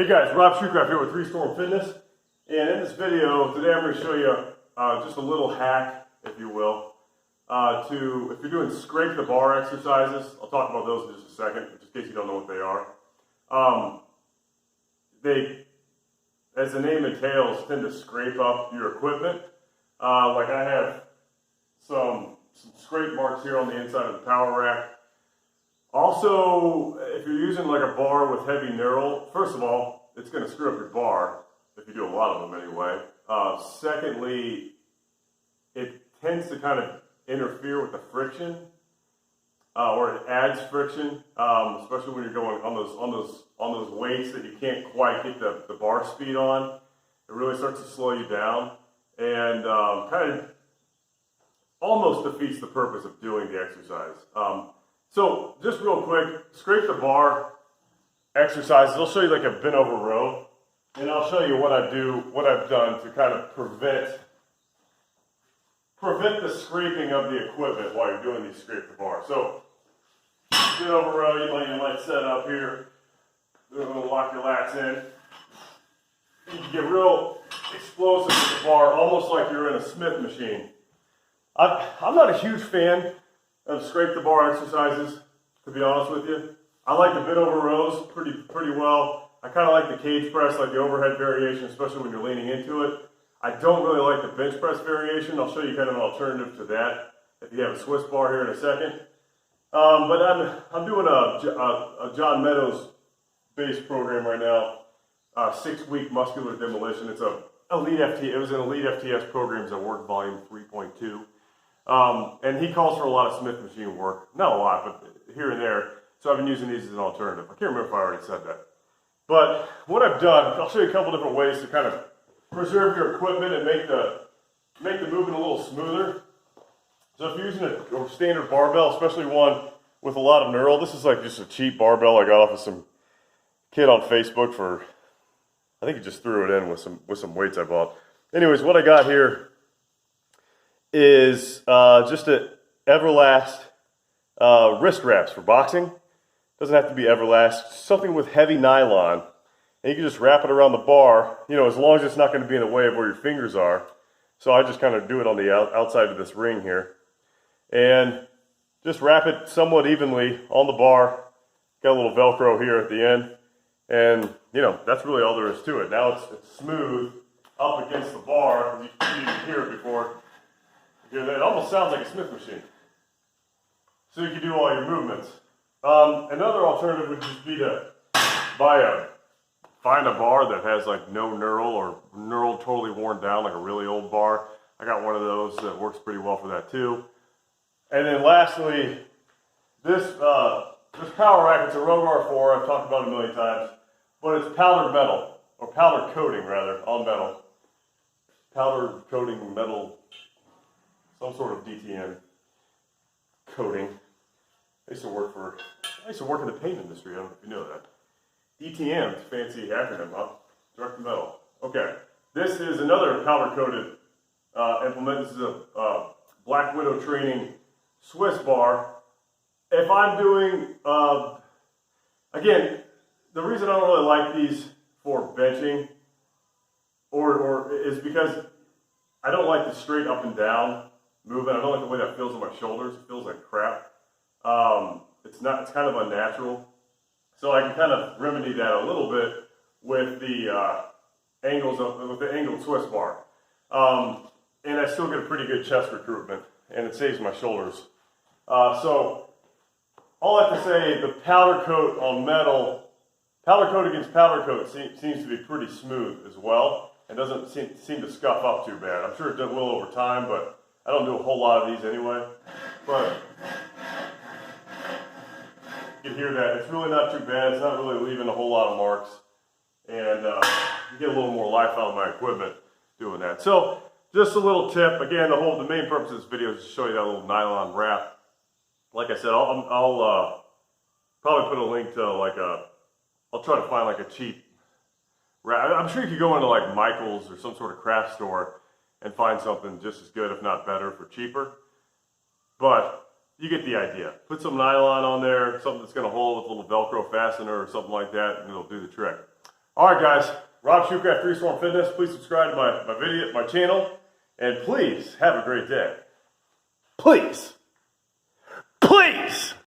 Hey guys, Rob Shoecraft here with Storm Fitness, and in this video today I'm going to show you just a little hack, if you will, to if you're doing scrape the bar exercises. I'll talk about those in just a second, just in case you don't know what they are. They, as the name entails, tend to scrape up your equipment. Like I have some scrape marks here on the inside of the power rack. Also, if you're using like a bar with heavy knurl, first of all, it's going to screw up your bar, if you do a lot of them anyway. Secondly, it tends to kind of interfere with the friction, or it adds friction, especially when you're going on those weights that you can't quite get the bar speed on. It really starts to slow you down, and kind of almost defeats the purpose of doing the exercise. So just real quick, scrape the bar exercises. I'll show you like a bent over row, and I'll show you what I've done to kind of prevent the scraping of the equipment while you're doing these scrape the bar. So bent over row, you might set up here. You're going to lock your lats in. You can get real explosive with the bar, almost like you're in a Smith machine. I'm not a huge fan of scrape the bar exercises, to be honest with you. I like the bent over rows pretty well. I kind of like the cage press, like the overhead variation, especially when you're leaning into it. I don't really like the bench press variation. I'll show you kind of an alternative to that if you have a Swiss bar here in a second. But I'm doing a John Meadows based program right now, 6-week muscular demolition. It's it was an Elite FTS programs at work, volume 3.2. And he calls for a lot of Smith machine work. Not a lot, but here and there. So I've been using these as an alternative. I can't remember if I already said that. But what I've done, I'll show you a couple different ways to kind of preserve your equipment and make the movement a little smoother. So if you're using a standard barbell, especially one with a lot of knurl, this is like just a cheap barbell I got off of some kid on Facebook for, I think he just threw it in with some weights I bought. Anyways, what I got here is just a Everlast wrist wraps for boxing. Doesn't have to be Everlast, something with heavy nylon. And you can just wrap it around the bar, as long as it's not going to be in the way of where your fingers are. So I just kind of do it on the outside of this ring here. And just wrap it somewhat evenly on the bar. Got a little Velcro here at the end. And, that's really all there is to it. Now it's smooth up against the bar. You can hear it before. It almost sounds like a Smith machine. So you can do all your movements. Another alternative would just be to find a bar that has like no knurl or knurl totally worn down, like a really old bar. I got one of those that works pretty well for that too. And then lastly, this power rack, it's a Rogue R4, I've talked about it a million times, but it's powdered metal, or powder coating rather, on metal. Powder coating metal, some sort of DTM coating. I used to work in the paint industry. I don't know if you know that. DTM, it's a fancy acronym, huh? Direct to metal. Okay. This is another powder coated implement. This is a Black Widow training Swiss bar. If I'm doing, again, the reason I don't really like these for benching or is because I don't like the straight up and down movement. I don't like the way that feels on my shoulders. It feels like crap. It's kind of unnatural. So I can kind of remedy that a little bit with the angled Swiss bar. And I still get a pretty good chest recruitment, and it saves my shoulders. So all I have to say, the powder coat on metal, powder coat against powder coat seems to be pretty smooth as well, and doesn't seem to scuff up too bad. I'm sure it will over time, but I don't do a whole lot of these anyway. But you can hear that. It's really not too bad. It's not really leaving a whole lot of marks. And you get a little more life out of my equipment doing that. So just a little tip. Again, the main purpose of this video is to show you that little nylon wrap. Like I said, I'll probably put a link to I'll try to find like a cheap wrap. I'm sure you could go into like Michael's or some sort of craft store and find something just as good, if not better, for cheaper. But you get the idea. Put some nylon on there, something that's going to hold with a little Velcro fastener or something like that, and it'll do the trick. All right, guys. Rob Shoecraft 3 Storm Fitness. Please subscribe to my channel, and please have a great day. Please. Please.